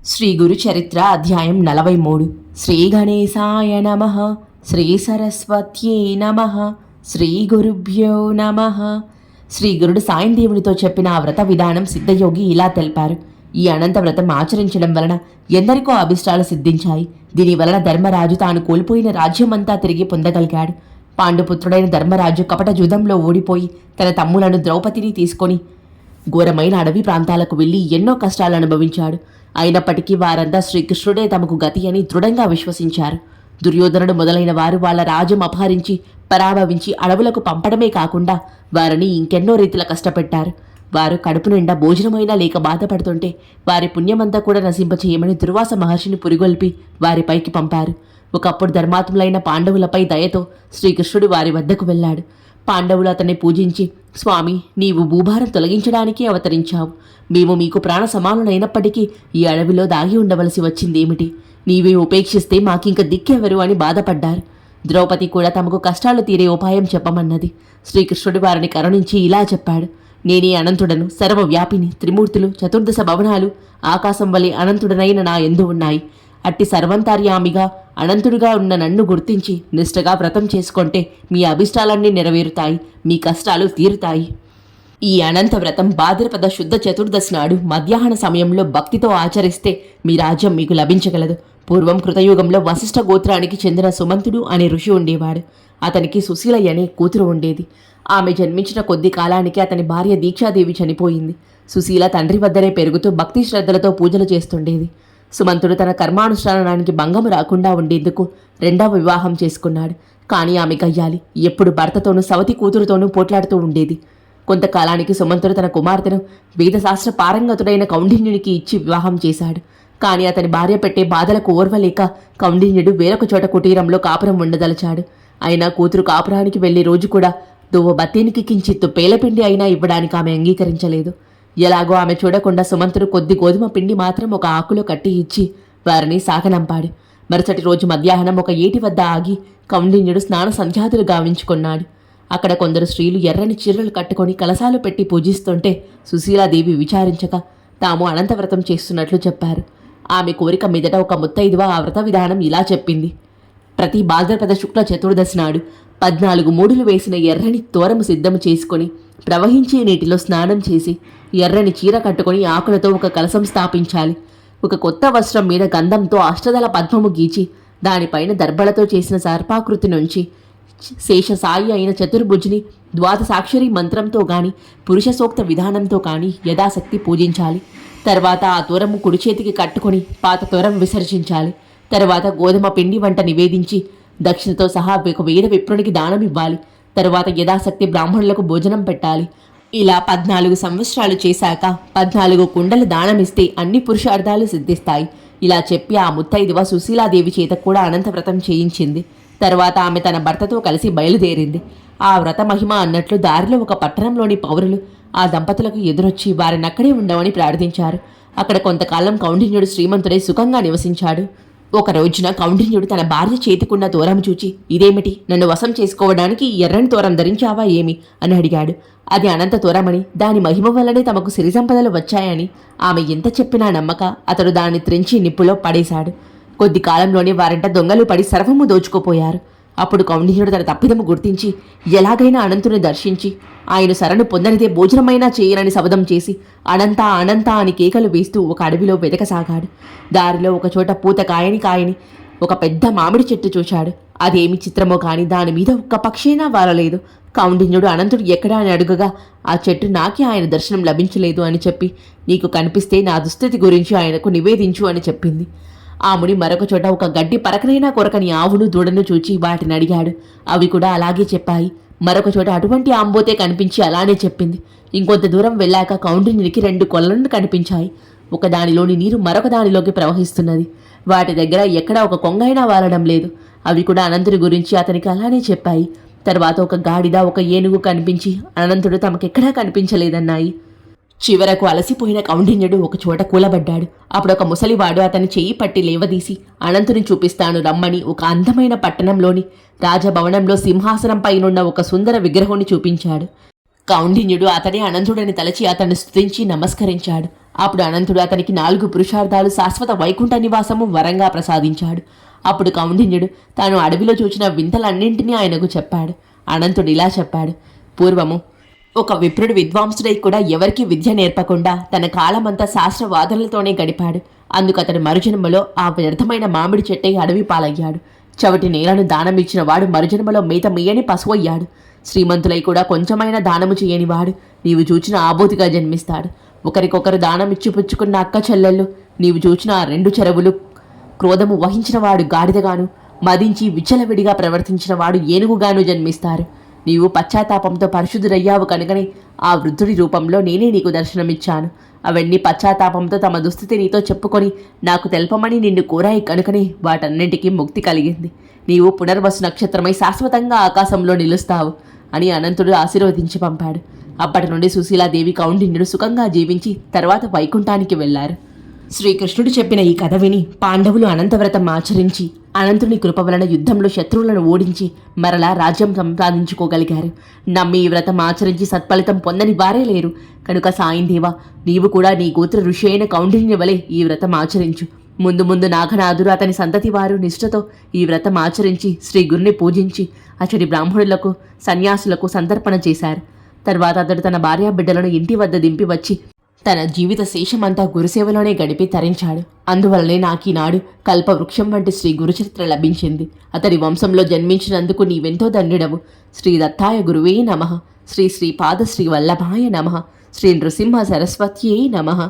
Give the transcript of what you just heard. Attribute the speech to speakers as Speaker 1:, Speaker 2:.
Speaker 1: శ్రీ గురు చరిత్ర అధ్యాయం 43. శ్రీ గణేశాయ నమః. శ్రీ సరస్వత్యే నమః. శ్రీ గురుభ్యో నమః. శ్రీ గురుడు సాయం దేవునితో చెప్పిన ఆ వ్రత విధానం సిద్ధయోగి ఇలా తెలిపారు. ఈ అనంత వ్రతం ఆచరించడం వలన ఎందరికో అభిష్టాలు సిద్ధించాయి. దీని వలన ధర్మరాజు తాను కోల్పోయిన రాజ్యమంతా తిరిగి పొందగలిగాడు. పాండుపుత్రుడైన ధర్మరాజు కపట జుదంలో ఓడిపోయి తన తమ్ములను ద్రౌపదిని తీసుకొని ఘోరమైన అడవి ప్రాంతాలకు వెళ్లి ఎన్నో కష్టాలు అనుభవించాడు. అయినప్పటికీ వారంతా శ్రీకృష్ణుడే తమకు గతి అని దృఢంగా విశ్వసించారు. దుర్యోధనుడు మొదలైన వారు వాళ్ల రాజ్యం అపహరించి పరాభవించి అడవులకు పంపడమే కాకుండా వారిని ఇంకెన్నో రీతిలో కష్టపెట్టారు. వారు కడుపు నిండా భోజనమైనా లేక బాధపడుతుంటే వారి పుణ్యమంతా కూడా నశింపచేయమని దుర్వాస మహర్షిని పురిగొల్పి వారిపైకి పంపారు. ఒకప్పుడు ధర్మాత్ములైన పాండవులపై దయతో శ్రీకృష్ణుడు వారి వద్దకు వెళ్ళాడు. పాండవులు అతన్ని పూజించి, స్వామి, నీవు భూభారం తొలగించడానికి అవతరించావు. మేము మీకు ప్రాణ సమానులైనప్పటికీ ఈ అడవిలో దాగి ఉండవలసి వచ్చిందేమిటి? నీవే ఉపేక్షిస్తే మాకింక దిక్కెవరు అని బాధపడ్డారు. ద్రౌపది కూడా తమకు కష్టాలు తీరే ఉపాయం చెప్పమన్నది. శ్రీకృష్ణుడు వారిని కరుణించి ఇలా చెప్పాడు. నేనే అనంతుడను, సర్వవ్యాపిని, త్రిమూర్తులు, చతుర్దశ భవనాలు, ఆకాశం వలె అనంతుడనైన నా యందు ఉన్నాయి. అట్టి సర్వంతర్యామిగా అనంతుడిగా ఉన్న నన్ను గుర్తించి నిష్ఠగా వ్రతం చేసుకుంటే మీ అభిష్టాలన్నీ నెరవేరుతాయి, మీ కష్టాలు తీరుతాయి. ఈ అనంత వ్రతం భాద్రపద శుద్ధ చతుర్దశి నాడు మధ్యాహ్న సమయంలో భక్తితో ఆచరిస్తే మీ రాజ్యం మీకు లభించగలదు. పూర్వం కృతయుగంలో వశిష్ఠ గోత్రానికి చెందిన సుమంతుడు అనే ఋషి ఉండేవాడు. అతనికి సుశీలయ్య అనే కూతురు ఉండేది. ఆమె జన్మించిన కొద్ది కాలానికి అతని భార్య దీక్షాదేవి చనిపోయింది. సుశీల తండ్రి వద్దనే పెరుగుతూ భక్తి శ్రద్ధలతో పూజలు చేస్తుండేది. సుమంతుడు తన కర్మానుష్ఠానానికి భంగము రాకుండా ఉండేందుకు రెండవ వివాహం చేసుకున్నాడు. కానీ ఆమె గయ్యాలి, ఎప్పుడు భర్తతోనూ సవతి కూతురుతోనూ పోట్లాడుతూ ఉండేది. కొంతకాలానికి సుమంతుడు తన కుమార్తెను వేదశాస్త్ర పారంగతుడైన కౌండిన్యునికి ఇచ్చి వివాహం చేశాడు. కానీ అతని భార్య పెట్టే బాధలకు ఓర్వలేక కౌండిన్యుడు వేరొక చోట కుటీరంలో కాపురం ఉండదలచాడు. అయినా కూతురు కాపురానికి వెళ్లే రోజు కూడా దువ్వ బత్తీనికి కించిత్తు పేలపిండి అయినా ఇవ్వడానికి ఆమె అంగీకరించలేదు. ఎలాగో ఆమె చూడకుండా సుమంతుడు కొద్ది గోధుమ పిండి మాత్రం ఒక ఆకులో కట్టి ఇచ్చి వారిని సాగనంపాడు. మరుసటి రోజు మధ్యాహ్నం ఒక ఏటి వద్ద ఆగి కౌండిన్యుడు స్నాన సంధ్యాతులు గావించుకున్నాడు. అక్కడ కొందరు స్త్రీలు ఎర్రని చీరలు కట్టుకొని కలశాలు పెట్టి పూజిస్తుంటే సుశీలాదేవి విచారించక తాము అనంతవ్రతం చేస్తున్నట్లు చెప్పారు. ఆమె కోరిక మీదట ఒక ముత్తైదువ ఆ వ్రత విధానం ఇలా చెప్పింది. ప్రతి భాద్రపద శుక్ల చతుర్దశి నాడు 14 మూడులు వేసిన ఎర్రని తోరము సిద్ధము చేసుకొని ప్రవహించే నీటిలో స్నానం చేసి ఎర్రని చీర కట్టుకొని ఆకులతో ఒక కలశం స్థాపించాలి. ఒక కొత్త వస్త్రం మీద గంధంతో అష్టదళ పద్మము గీచి దానిపైన దర్భలతో చేసిన సర్పాకృతి నుంచి శేషసాయి అయిన చతుర్భుజిని ద్వాదశాక్షరి మంత్రంతో గాని పురుష సూక్త విధానంతో కానీ యథాశక్తి పూజించాలి. తర్వాత ఆ తోరము కుడి చేతికి కట్టుకొని పాత తోరం విసర్జించాలి. తర్వాత గోధుమ పిండి వంట నివేదించి దక్షిణతో సహా ఒక వేద విప్రునికి దానం ఇవ్వాలి. తరువాత యథాశక్తి బ్రాహ్మణులకు భోజనం పెట్టాలి. ఇలా 14 సంవత్సరాలు చేశాక 14 కుండలు దానమిస్తే అన్ని పురుషార్థాలు సిద్ధిస్తాయి. ఇలా చెప్పి ఆ ముత్తైదువ సుశీలాదేవి చేత కూడా అనంతవ్రతం చేయించింది. తర్వాత ఆమె తన భర్తతో కలిసి బయలుదేరింది. ఆ వ్రత మహిమ అన్నట్లు దారిలో ఒక పట్టణంలోని పౌరులు ఆ దంపతులకు ఎదురొచ్చి వారినక్కడే ఉండమని ప్రార్థించారు. అక్కడ కొంతకాలం కౌండిన్యుడు శ్రీమంతుడై సుఖంగా నివసించాడు. ఒక రోజున కౌండిన్యుడు తన భార్య చేతికున్న తోరం చూచి, ఇదేమిటి, నన్ను వశం చేసుకోవడానికి ఎర్రని తోరం ధరించావా ఏమి అని అడిగాడు. అది అనంత తోరమని, దాని మహిమ వల్లనే తమకు సిరి సంపదలు వచ్చాయని ఆమె ఎంత చెప్పినా నమ్మక అతడు దాన్ని త్రెంచి నిప్పులో పడేశాడు. కొద్ది కాలంలోనే వారంట దొంగలు పడి సర్వము దోచుకుపోయారు. అప్పుడు కౌండిన్యుడు తన తప్పిదము గుర్తించి ఎలాగైనా అనంతుని దర్శించి ఆయన శరణు పొందనిదే భోజనమైనా చేయనని శపథం చేసి అనంత అనంత అని కేకలు వేస్తూ ఒక అడవిలో వెతకసాగాడు. దారిలో ఒకచోట పూత కాయని ఒక పెద్ద మామిడి చెట్టు చూశాడు. అదేమి చిత్రమో కాని దాని మీద ఒక్క పక్షైనా వారలేదు. కౌండిన్యుడు అనంతుడు ఎక్కడా అని అడుగగా ఆ చెట్టు నాకే ఆయన దర్శనం లభించలేదు అని చెప్పి, నీకు కనిపిస్తే నా దుస్థితి గురించి ఆయనకు నివేదించు అని చెప్పింది. ఆ ముని మరొక చోట ఒక గడ్డి పరకనైనా కొరకని ఆవును దూడను చూచి వాటిని అడిగాడు. అవి కూడా అలాగే చెప్పాయి. మరొక చోట అటువంటి ఆంబోతే కనిపించి అలానే చెప్పింది. ఇంకొంత దూరం వెళ్ళాక కౌండిన్యునికి 2 కొలను కనిపించాయి. ఒక దానిలోని నీరు మరొక దానిలోకి ప్రవహిస్తున్నది. వాటి దగ్గర ఎక్కడా ఒక కొంగైనా వాలడం లేదు. అవి కూడా అనంతుడి గురించి అతనికి అలానే చెప్పాయి. తర్వాత ఒక గాడిద, ఒక ఏనుగు కనిపించి అనంతుడు తమకెక్కడా కనిపించలేదన్నాయి. చివరకు అలసిపోయిన కౌండిన్యుడు ఒక చోట కూలబడ్డాడు. అప్పుడు ఒక ముసలివాడు అతని చెయ్యి పట్టి లేవదీసి అనంతుని చూపిస్తాను రమ్మని ఒక అందమైన పట్టణంలోని రాజభవనంలో సింహాసనంపైనున్న ఒక సుందర విగ్రహాన్ని చూపించాడు. కౌండిన్యుడు అతడే అనంతుడని తలచి అతన్ని స్తుతించి నమస్కరించాడు. అప్పుడు అనంతుడు అతనికి 4 పురుషార్థాలు శాశ్వత వైకుంఠ నివాసము వరంగా ప్రసాదించాడు. అప్పుడు కౌండిన్యుడు తాను అడవిలో చూచిన వింతలన్నింటినీ ఆయనకు చెప్పాడు. అనంతుడు ఇలా చెప్పాడు: పూర్వము ఒక విప్రుడు విద్వాంసుడై కూడా ఎవరికీ విద్య నేర్పకుండా తన కాలమంతా శాస్త్రవాదనలతోనే గడిపాడు. అందుకు అతడు మరుజన్మలో ఆ వ్యర్థమైన మామిడి చెట్టై అడవి పాలయ్యాడు. చవటి నేలను దానమిచ్చిన వాడు మరుజన్మలో మేత మీయని పశువయ్యాడు. శ్రీమంతులై కూడా కొంచెమైనా దానము చేయనివాడు నీవు చూచిన ఆబోతిగా జన్మిస్తాడు. ఒకరికొకరు దానమిచ్చి పుచ్చుకున్న అక్క చెల్లెళ్ళు నీవు చూచిన ఆ 2 చెరువులు. క్రోధము వహించిన వాడు గాడిదగాను, మదించి విచ్చలవిడిగా ప్రవర్తించిన వాడు ఏనుగుగాను జన్మిస్తారు. నీవు పశ్చాత్తాపంతో పరిశుద్ధుడయ్యావు కనుకనే ఆ వృద్ధుడి రూపంలో నేనే నీకు దర్శనమిచ్చాను. అవన్నీ పశ్చాత్తాపంతో తమ దుస్థితి నీతో చెప్పుకొని నాకు తెల్పమని నిన్ను కోరాయి కనుకనే వాటన్నింటికీ ముక్తి కలిగింది. నీవు పునర్వసు నక్షత్రమై శాశ్వతంగా ఆకాశంలో నిలుస్తావు అని అనంతుడు ఆశీర్వదించి పంపాడు. అప్పటి నుండి సుశీలాదేవి కౌండిన్యుడు సుఖంగా జీవించి తర్వాత వైకుంఠానికి వెళ్లారు. శ్రీకృష్ణుడు చెప్పిన ఈ కథ విని పాండవులు అనంతవ్రతం ఆచరించి అనంతుని కృప వలన యుద్ధంలో శత్రువులను ఓడించి మరలా రాజ్యం సంపాదించుకోగలిగారు. నమ్మి ఈ వ్రతం ఆచరించి సత్ఫలితం పొందని వారే లేరు. కనుక సాయిందేవా, నీవు కూడా నీ గోత్ర ఋషి అయిన కౌండిన్య వలె ఈ వ్రతం ఆచరించు. ముందు ముందు నాగనాథుడు అతని సంతతి వారు నిష్ఠతో ఈ వ్రతం ఆచరించి శ్రీ గురుని పూజించి అతడి బ్రాహ్మణులకు సన్యాసులకు సంతర్పణ చేశారు. తర్వాత అతడు తన భార్యా బిడ్డలను ఇంటి వద్ద దింపి వచ్చి తన జీవిత శేషమంతా గురుసేవలోనే గడిపి తరించాడు. అందువల్లనే నాకీనాడు కల్పవృక్షం వంటి శ్రీ గురుచరిత్ర లభించింది. అతడి వంశంలో జన్మించినందుకు నీవెంతో ధన్యుడవు. శ్రీ దత్తాయ గురువే నమః. శ్రీ శ్రీపాద శ్రీ వల్లభాయ నమః. శ్రీ నృసింహ సరస్వత్యై నమః.